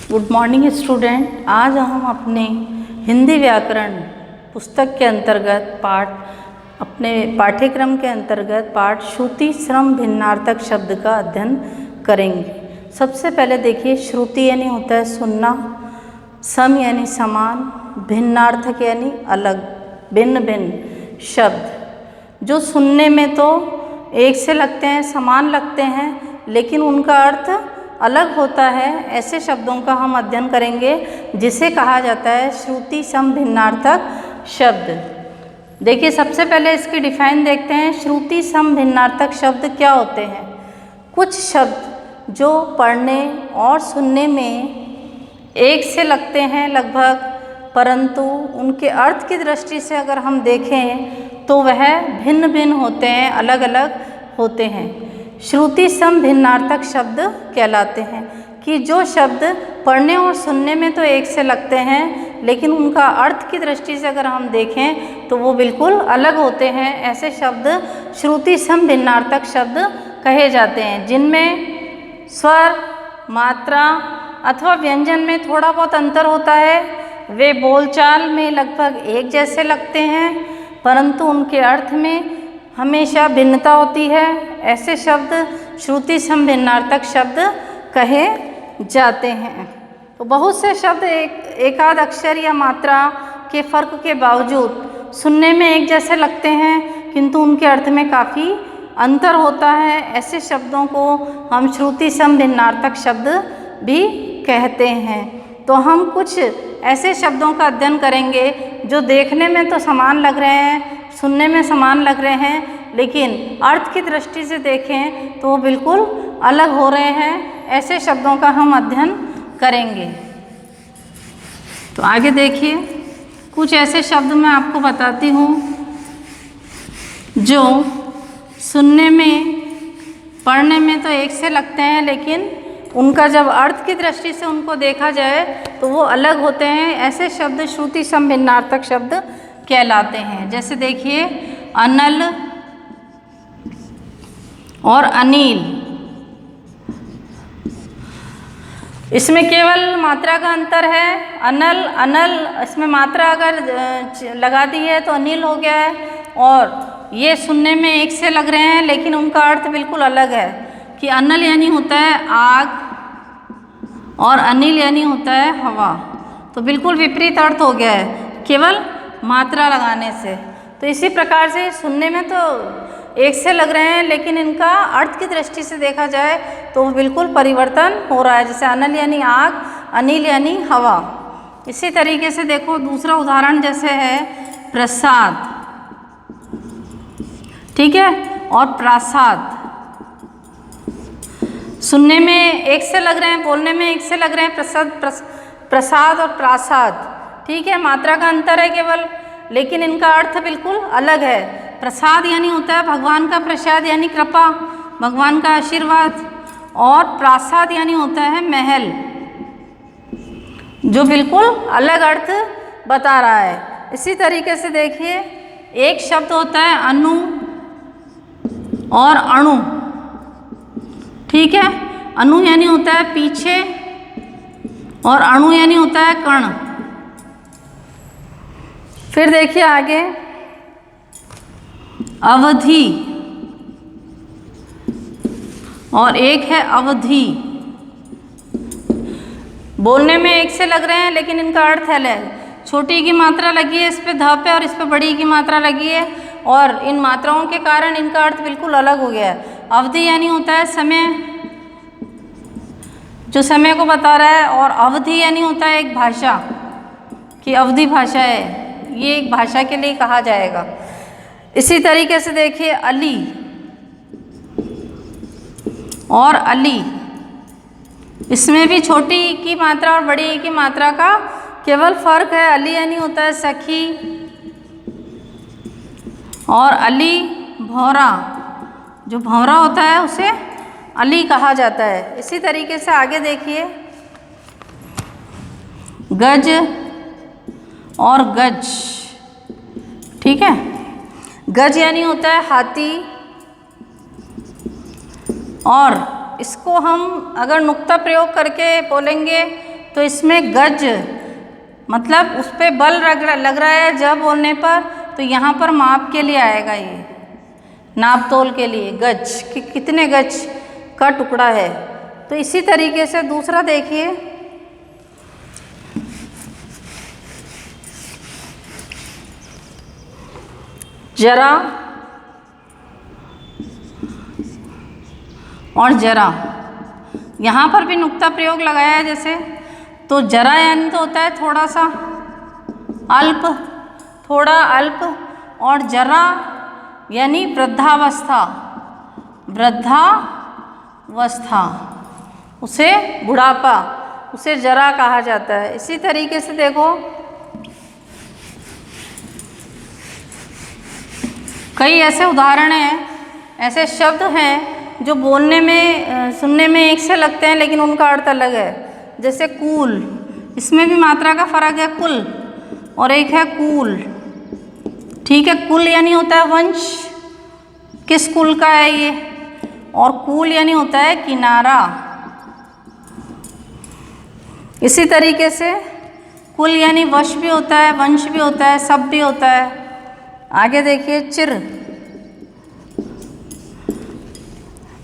Good morning student. आज हम अपने हिंदी व्याकरण पुस्तक के अंतर्गत अपने पाठ्यक्रम के अंतर्गत पाठ श्रुति श्रम भिन्नार्थक शब्द का अध्ययन करेंगे। सबसे पहले देखिए, श्रुति यानी होता है सुनना, सम यानी समान, भिन्नार्थक यानी अलग, भिन्न भिन्न शब्द जो सुनने में तो एक से लगते हैं, समान लगते हैं, लेकिन उनका अर्थ अलग होता है। ऐसे शब्दों का हम अध्ययन करेंगे जिसे कहा जाता है श्रुति सम भिन्नार्थक शब्द। देखिए, सबसे पहले इसकी डिफाइन देखते हैं। श्रुति सम भिन्नार्थक शब्द क्या होते हैं? कुछ शब्द जो पढ़ने और सुनने में एक से लगते हैं लगभग, परंतु उनके अर्थ की दृष्टि से अगर हम देखें तो वह भिन्न भिन्न होते हैं, अलग अलग होते हैं। श्रुति सम भिन्नार्थक शब्द कहलाते हैं कि जो शब्द पढ़ने और सुनने में तो एक से लगते हैं, लेकिन उनका अर्थ की दृष्टि से अगर हम देखें तो वो बिल्कुल अलग होते हैं। ऐसे शब्द श्रुति सम भिन्नार्थक शब्द कहे जाते हैं, जिनमें स्वर, मात्रा अथवा व्यंजन में थोड़ा बहुत अंतर होता है। वे बोलचाल में लगभग एक जैसे लगते हैं, परंतु उनके अर्थ में हमेशा भिन्नता होती है। ऐसे शब्द श्रुति सम भिन्नार्थक शब्द कहे जाते हैं। तो बहुत से शब्द एकाध अक्षर या मात्रा के फर्क के बावजूद सुनने में एक जैसे लगते हैं, किंतु उनके अर्थ में काफ़ी अंतर होता है। ऐसे शब्दों को हम श्रुति सम भिन्नार्थक शब्द भी कहते हैं। तो हम कुछ ऐसे शब्दों का अध्ययन करेंगे जो देखने में तो समान लग रहे हैं, सुनने में समान लग रहे हैं, लेकिन अर्थ की दृष्टि से देखें तो वो बिल्कुल अलग हो रहे हैं। ऐसे शब्दों का हम अध्ययन करेंगे। तो आगे देखिए, कुछ ऐसे शब्द मैं आपको बताती हूँ जो सुनने में, पढ़ने में तो एक से लगते हैं, लेकिन उनका जब अर्थ की दृष्टि से उनको देखा जाए तो वो अलग होते हैं। ऐसे शब्द श्रुति सम भिन्नार्थक शब्द कहलाते हैं। जैसे देखिए, अनल और अनिल, इसमें केवल मात्रा का अंतर है। अनल, अनल, इसमें मात्रा अगर लगा दी है तो अनिल हो गया है, और ये सुनने में एक से लग रहे हैं, लेकिन उनका अर्थ बिल्कुल अलग है। कि अनल यानी होता है आग और अनिल यानी होता है हवा। तो बिल्कुल विपरीत अर्थ हो गया है केवल मात्रा लगाने से। तो इसी प्रकार से सुनने में तो एक से लग रहे हैं, लेकिन इनका अर्थ की दृष्टि से देखा जाए तो बिल्कुल परिवर्तन हो रहा है। जैसे अनल यानी आग, अनिल यानी हवा। इसी तरीके से देखो, दूसरा उदाहरण जैसे है प्रसाद, ठीक है, और प्रासाद। सुनने में एक से लग रहे हैं, बोलने में एक से लग रहे हैं, प्रसाद और प्रासाद, ठीक है, मात्रा का अंतर है केवल, लेकिन इनका अर्थ बिल्कुल अलग है। प्रसाद यानी होता है भगवान का प्रसाद यानी कृपा, भगवान का आशीर्वाद, और प्रासाद यानी होता है महल, जो बिल्कुल अलग अर्थ बता रहा है। इसी तरीके से देखिए, एक शब्द होता है अनु और अणु, ठीक है। अनु यानी होता है पीछे और अणु यानी होता है कण। फिर देखिए आगे, अवधि और एक है अवधि। बोलने में एक से लग रहे हैं, लेकिन इनका अर्थ अलग। छोटी की मात्रा लगी है इस पे ध पे, और इस पे बड़ी की मात्रा लगी है, और इन मात्राओं के कारण इनका अर्थ बिल्कुल अलग हो गया है। अवधि यानी होता है समय, जो समय को बता रहा है, और अवधि यानी होता है एक भाषा, कि अवधि भाषा है, ये एक भाषा के लिए कहा जाएगा। इसी तरीके से देखिए, अली और अली, इसमें भी छोटी की मात्रा और बड़ी की मात्रा का केवल फर्क है। अली यानी होता है सखी, और अली भौरा, जो भौरा होता है उसे अली कहा जाता है। इसी तरीके से आगे देखिए, गज और गज, ठीक है। गज यानी होता है हाथी, और इसको हम अगर नुक्ता प्रयोग करके बोलेंगे तो इसमें गज मतलब उस पर बल लग रहा है जब बोलने पर, तो यहाँ पर माप के लिए आएगा, ये नाप तोल के लिए गज कि कितने गज का टुकड़ा है। तो इसी तरीके से दूसरा देखिए, जरा और जरा, यहाँ पर भी नुक्ता प्रयोग लगाया है जैसे। तो जरा यानी तो होता है थोड़ा सा, अल्प, थोड़ा अल्प, और जरा यानी वृद्धावस्था, वृद्धावस्था उसे बुढ़ापा, उसे जरा कहा जाता है। इसी तरीके से देखो कई ऐसे उदाहरण हैं, ऐसे शब्द हैं जो बोलने में सुनने में एक से लगते हैं लेकिन उनका अर्थ अलग है। जैसे कूल, इसमें भी मात्रा का फर्क है, कुल और एक है कूल। ठीक है, कुल यानी होता है वंश, किस कुल का है ये, और कूल यानी होता है किनारा। इसी तरीके से कुल यानी वश भी होता है, वंश भी होता है, सब भी होता है। आगे देखिए, चिर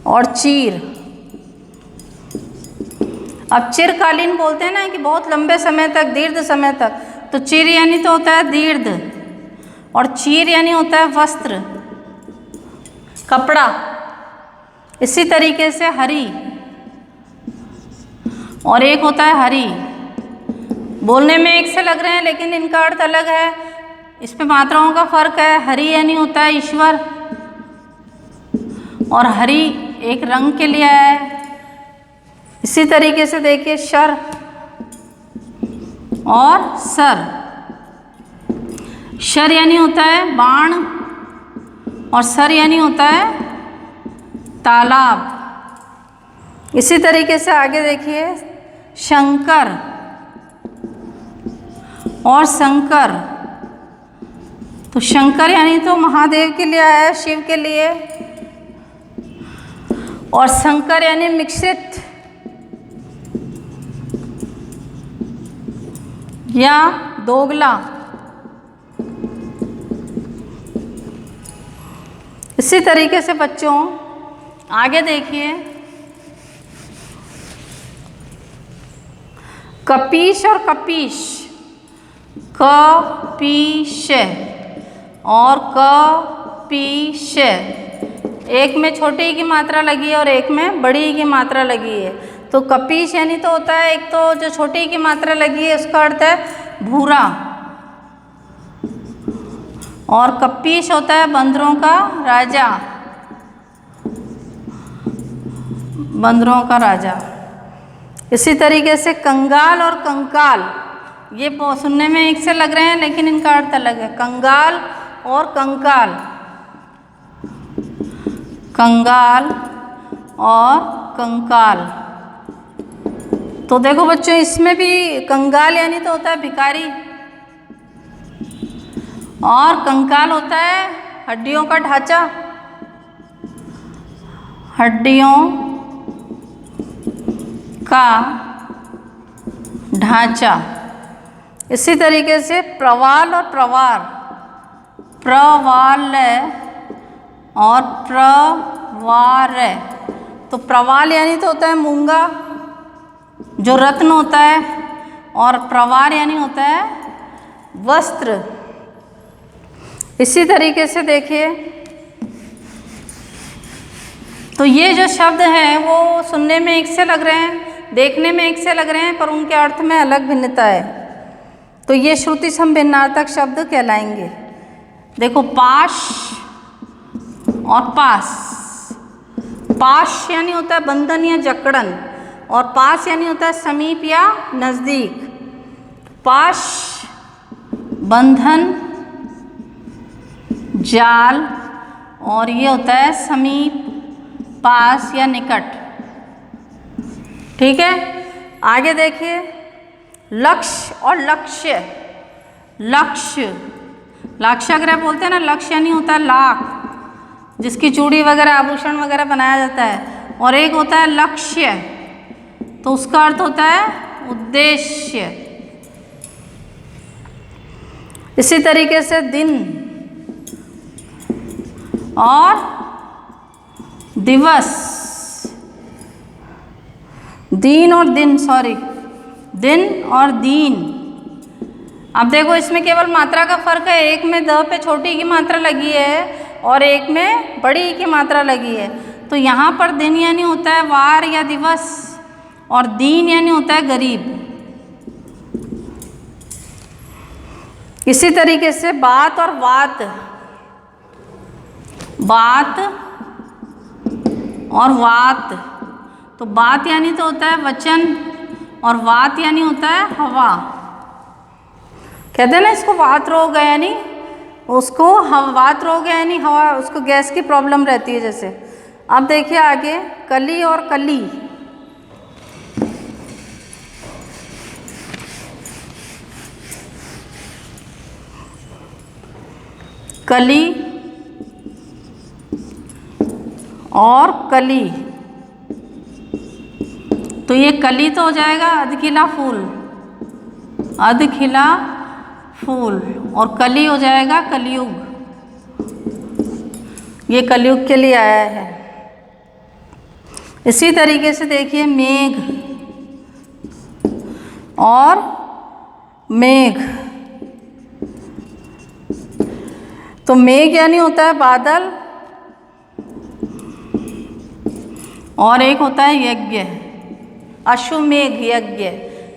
और चीर। अब चिरकालीन बोलते हैं ना कि बहुत लंबे समय तक, दीर्घ समय तक, तो चिर यानी तो होता है दीर्घ, और चीर यानी होता है वस्त्र, कपड़ा। इसी तरीके से हरी और एक होता है हरी, बोलने में एक से लग रहे हैं लेकिन इनका अर्थ अलग है, इस पे मात्राओं का फर्क है। हरी यानी होता है ईश्वर, और हरी एक रंग के लिए है। इसी तरीके से देखिए, शर और सर। शर यानी होता है बाण, और सर यानी होता है तालाब। इसी तरीके से आगे देखिए, शंकर और शंकर। तो शंकर यानी तो महादेव के लिए आया है, शिव के लिए, और शंकर यानी मिश्रित या दोगला। इसी तरीके से बच्चों आगे देखिए, कपीश और कपीश, कपीश और कपीश, एक में छोटी की मात्रा लगी है और एक में बड़ी की मात्रा लगी है। तो कपीश यानी तो होता है, एक तो जो छोटी की मात्रा लगी है उसका अर्थ है भूरा, और कपीश होता है बंदरों का राजा, बंदरों का राजा। इसी तरीके से कंगाल और कंकाल, ये सुनने में एक से लग रहे हैं लेकिन इनका अर्थ अलग है। कंगाल और कंकाल, कंगाल और कंकाल। तो देखो बच्चों, इसमें भी कंगाल यानी तो होता है भिखारी, और कंकाल होता है हड्डियों का ढांचा, हड्डियों का ढांचा। इसी तरीके से प्रवाल और प्रवार, प्रवाल और प्रवार। तो प्रवाल यानी तो होता है मूंगा, जो रत्न होता है, और प्रवार यानी होता है वस्त्र। इसी तरीके से देखिए, तो ये जो शब्द हैं वो सुनने में एक से लग रहे हैं, देखने में एक से लग रहे हैं, पर उनके अर्थ में अलग भिन्नता है। तो ये श्रुति सम भिन्नार्थक शब्द कहलाएंगे। देखो, पाश और पास। पाश यानी होता है बंधन या जकड़न, और पास यानी होता है समीप या नज़दीक। पाश बंधन, जाल, और ये होता है समीप, पास या निकट। ठीक है, आगे देखिए, लक्ष्य और लक्ष्य। लक्ष्य, लाक्षाग्रह बोलते हैं ना, लक्ष्य यानी होता है लाख, जिसकी चूड़ी वगैरह आभूषण वगैरह बनाया जाता है, और एक होता है लक्ष्य, तो उसका अर्थ होता है उद्देश्य। इसी तरीके से दिन और दिवस, दिन और दिन, सॉरी, दिन और दीन। अब देखो इसमें केवल मात्रा का फर्क है, एक में द पे छोटी की मात्रा लगी है और एक में बड़ी की मात्रा लगी है। तो यहाँ पर दिन यानी होता है वार या दिवस और दीन यानी होता है गरीब। इसी तरीके से बात और वात, बात और वात। तो बात यानी तो होता है वचन और वात यानी होता है हवा। कहते हैं ना इसको वात रोग है, यानी उसको वात रोग है, यानी हवा, उसको गैस की प्रॉब्लम रहती है जैसे। अब देखिए आगे कली और कली। कली और कली, तो ये कली तो हो जाएगा अधखिला फूल, अधखिला फूल, और कली हो जाएगा कलयुग। ये कलयुग के लिए आया है। इसी तरीके से देखिए मेघ और मेघ। तो मेघ यानी होता है बादल और एक होता है यज्ञ, अश्वमेघ यज्ञ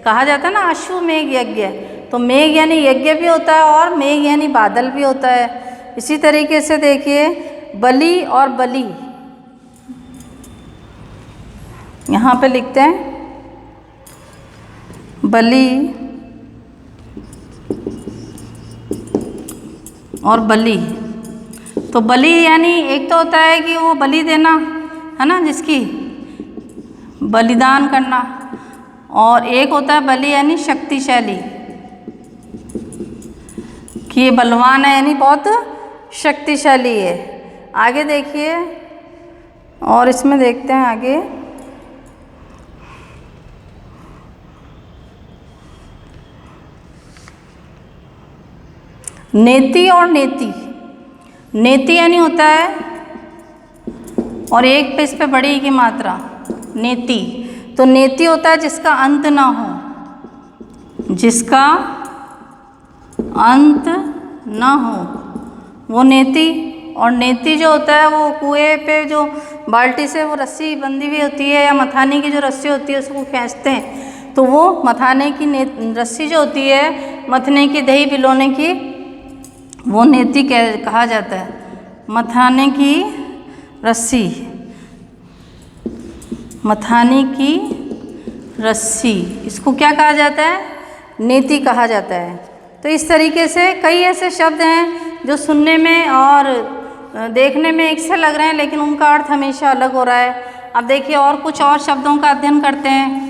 कहा जाता है ना, अश्वमेघ यज्ञ। तो मेघ यानी यज्ञ भी होता है और मेघ यानी बादल भी होता है। इसी तरीके से देखिए बलि और बलि, यहाँ पे लिखते हैं बलि और बलि। तो बलि यानी एक तो होता है कि वो बलि देना है ना, जिसकी बलिदान करना, और एक होता है बलि यानी शक्तिशाली, कि ये बलवान है यानी बहुत शक्तिशाली है। आगे देखिए और इसमें देखते हैं आगे नेति और नेति। नेति यानी होता है और एक पे इस पे बड़ी की मात्रा नेति। तो नेति होता है जिसका अंत ना हो, जिसका अंत ना हो वो नेति। और नेति जो होता है वो कुएं पे जो बाल्टी से वो रस्सी बंधी हुई होती है या मथाने की जो रस्सी होती है उसको खींचते हैं, तो वो मथाने की रस्सी जो होती है, मथने की दही भिगोने की, वो नेति कहा जाता है। मथाने की रस्सी, मथाने की रस्सी, इसको क्या कहा जाता है? नेति कहा जाता है। तो इस तरीके से कई ऐसे शब्द हैं जो सुनने में और देखने में एक से लग रहे हैं, लेकिन उनका अर्थ हमेशा अलग हो रहा है। अब देखिए और कुछ और शब्दों का अध्ययन करते हैं।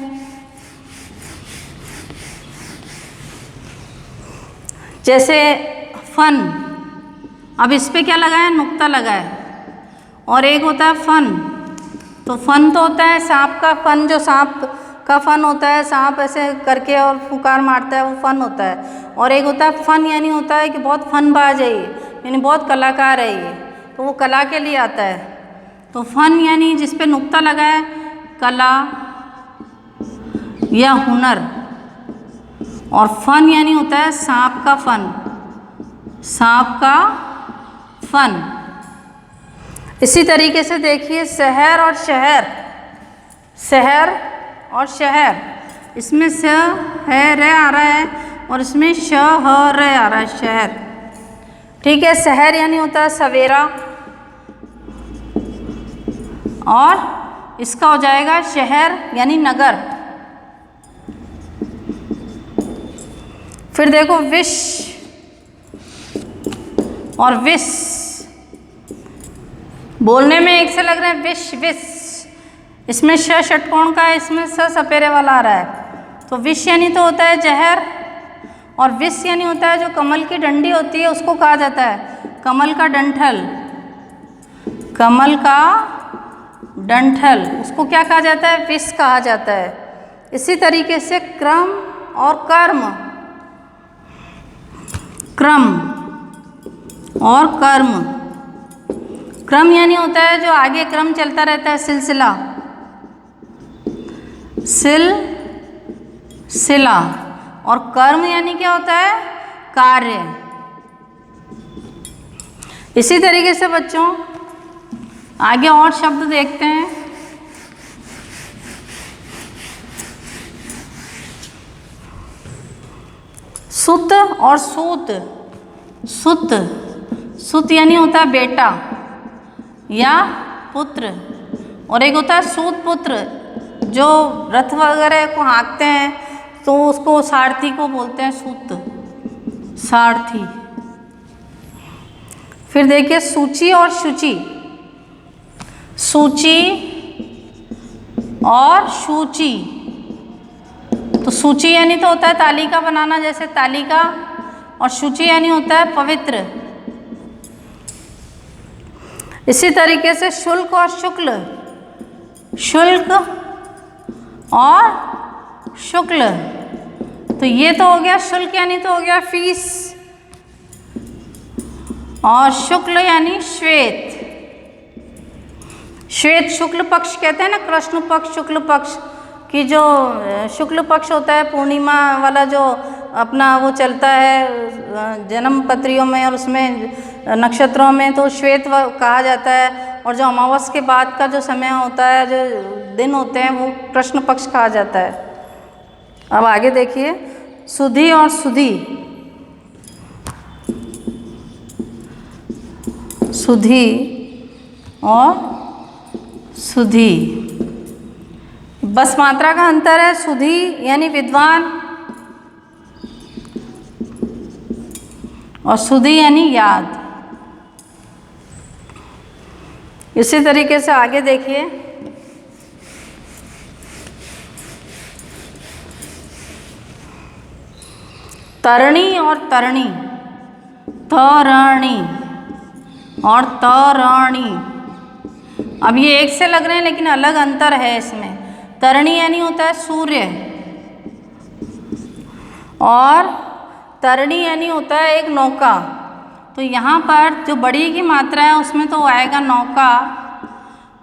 जैसे फन, अब इस पे क्या लगा है? नुक्ता लगा है। और एक होता है फन, तो फन तो होता है सांप का फन, जो सांप का फन होता है, सांप ऐसे करके और फुकार मारता है, वो फन होता है। और एक होता है फन यानी होता है कि बहुत फनबाज है ये, यानी बहुत कलाकार है ये, तो वो कला के लिए आता है। तो फन यानी जिस पे नुक्ता लगा है, कला या हुनर। और फन यानी होता है सांप का फन, सांप का फन। इसी तरीके से देखिए शहर और शहर, शहर और शहर, इसमें स है रे आ रहा है और इसमें श ह रे आ रहा है, शहर। ठीक है, शहर यानी होता है सवेरा और इसका हो जाएगा शहर यानी नगर। फिर देखो विश और विश, बोलने में एक से लग रहा है विश विश, इसमें श षटकोण का है, इसमें स सपेरे वाला आ रहा है। तो विष यानी तो होता है जहर, और विष यानी होता है जो कमल की डंडी होती है उसको कहा जाता है कमल का डंठल, कमल का डंठल, उसको क्या कहा जाता है? विष कहा जाता है। इसी तरीके से क्रम और कर्म, क्रम और कर्म। क्रम यानी होता है जो आगे क्रम चलता रहता है, सिलसिला, सिलसिला। और कर्म यानी क्या होता है, कार्य। इसी तरीके से बच्चों आगे और शब्द देखते हैं। सुत और सूत। सुत, सुत यानी होता है बेटा या पुत्र, और एक होता है सूत पुत्र, जो रथ वगैरह को हाँकते हैं तो उसको सारथी को बोलते हैं सूत, सारथी। फिर देखिए सूची और शुचि। सूची और शुचि। तो सूची यानी तो होता है तालिका बनाना, जैसे तालिका, और शुचि यानी होता है पवित्र। इसी तरीके से शुल्क और शुक्ल। शुल्क और शुक्ल, तो ये तो हो गया शुल्क यानी तो हो गया फीस, और शुक्ल यानी श्वेत। श्वेत शुक्ल पक्ष कहते हैं ना, कृष्ण पक्ष शुक्ल पक्ष की जो शुक्ल पक्ष होता है पूर्णिमा वाला, जो अपना वो चलता है जन्म पत्रियों में और उसमें नक्षत्रों में, तो श्वेत कहा जाता है। और जो अमावस के बाद का जो समय होता है, जो दिन होते हैं, वो कृष्ण पक्ष कहा जाता है। अब आगे देखिए सुधी और सुधी। सुधी और सुधी, बस मात्रा का अंतर है। सुधी यानी विद्वान और सुधी यानी याद। इसी तरीके से आगे देखिए तरणी और तरणी। तरणी और तरणी, अब ये एक से लग रहे हैं लेकिन अलग अंतर है इसमें। तरणी यानी होता है सूर्य, और तरणी यानी होता है एक नौका। तो यहाँ पर जो बड़ी की मात्रा है उसमें तो आएगा नौका,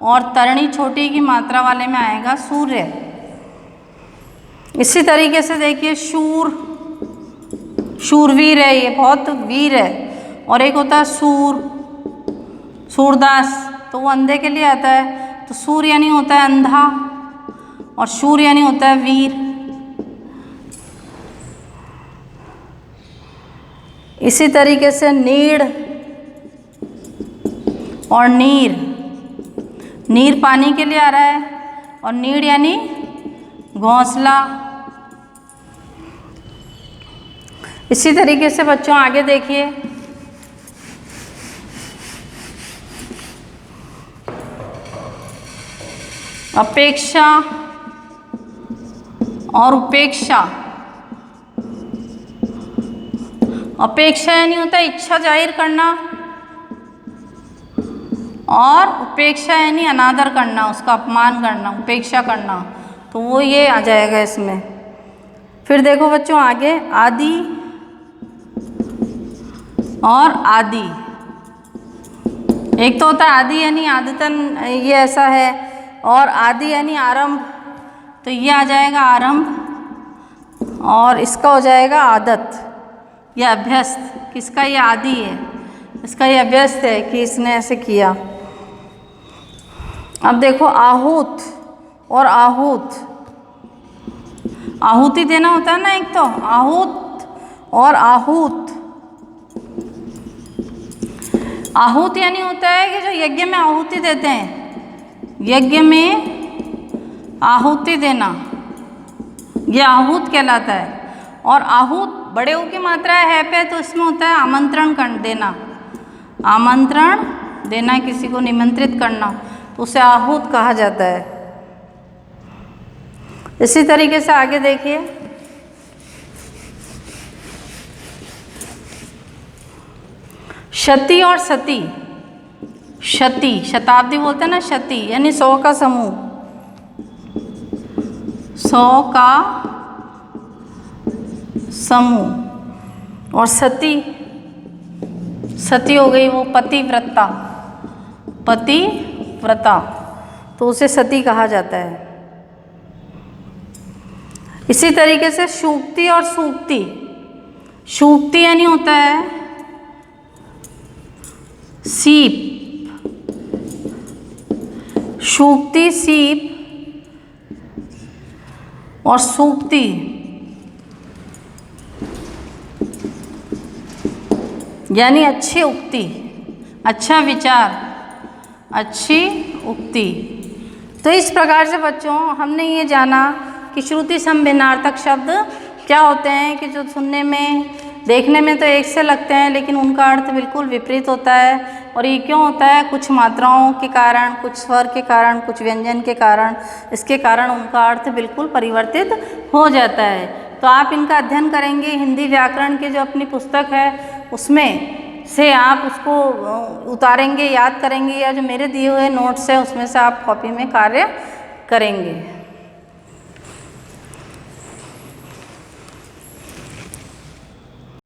और तरणी छोटी की मात्रा वाले में आएगा सूर्य। इसी तरीके से देखिए शूर, शूरवीर है, ये बहुत वीर है। और एक होता है सूर, सूरदास, तो वो अंधे के लिए आता है। तो सूर यानी होता है अंधा, और शूर यानी होता है वीर। इसी तरीके से नीड़ और नीर। नीर पानी के लिए आ रहा है, और नीड़ यानी घोंसला। इसी तरीके से बच्चों आगे देखिए अपेक्षा और उपेक्षा। अपेक्षा यानी होता है इच्छा जाहिर करना, और उपेक्षा यानी अनादर करना, उसका अपमान करना, उपेक्षा करना। तो वो ये आ जाएगा इसमें। फिर देखो बच्चों आगे आदि और आदि। एक तो होता है आदि यानी आदतन, ये ऐसा है, और आदि यानी आरंभ, तो ये आ जाएगा आरंभ, और इसका हो जाएगा आदत या अभ्यस्त। किसका ये आदि है, इसका ये अभ्यस्त है कि इसने ऐसे किया। अब देखो आहूत और आहूत। आहुति देना होता है ना, एक तो आहूत और आहूत। आहूत यानी होता है कि जो यज्ञ में आहुति देते हैं, यज्ञ में आहुति देना, ये आहूत कहलाता है। और आहूत बड़े ऊ की मात्रा है पे, तो इसमें होता है आमंत्रण कर देना, आमंत्रण देना, किसी को निमंत्रित करना, तो उसे आहूत कहा जाता है। इसी तरीके से आगे देखिए शती और सती। शती, शताब्दी बोलते हैं ना, शती यानी 100 का समूह। 100 का समूह। और सती, सती हो गई वो पतिव्रता, पतिव्रता, तो उसे सती कहा जाता है। इसी तरीके से सूक्ति और सूक्ति, सूक्ति यानी होता है सीप, सूक्ति सीप, और सूक्ति यानी अच्छी उक्ति, अच्छा विचार, अच्छी उक्ति। तो इस प्रकार से बच्चों हमने ये जाना कि श्रुति सम भिन्नार्थक शब्द क्या होते हैं, कि जो सुनने में देखने में तो एक से लगते हैं लेकिन उनका अर्थ बिल्कुल विपरीत होता है। और ये क्यों होता है? कुछ मात्राओं के कारण, कुछ स्वर के कारण, कुछ व्यंजन के कारण, इसके कारण उनका अर्थ बिल्कुल परिवर्तित हो जाता है। तो आप इनका अध्ययन करेंगे, हिंदी व्याकरण की जो अपनी पुस्तक है उसमें से आप उसको उतारेंगे, याद करेंगे, या जो मेरे दिए हुए नोट्स है उसमें से आप कॉपी में कार्य करेंगे।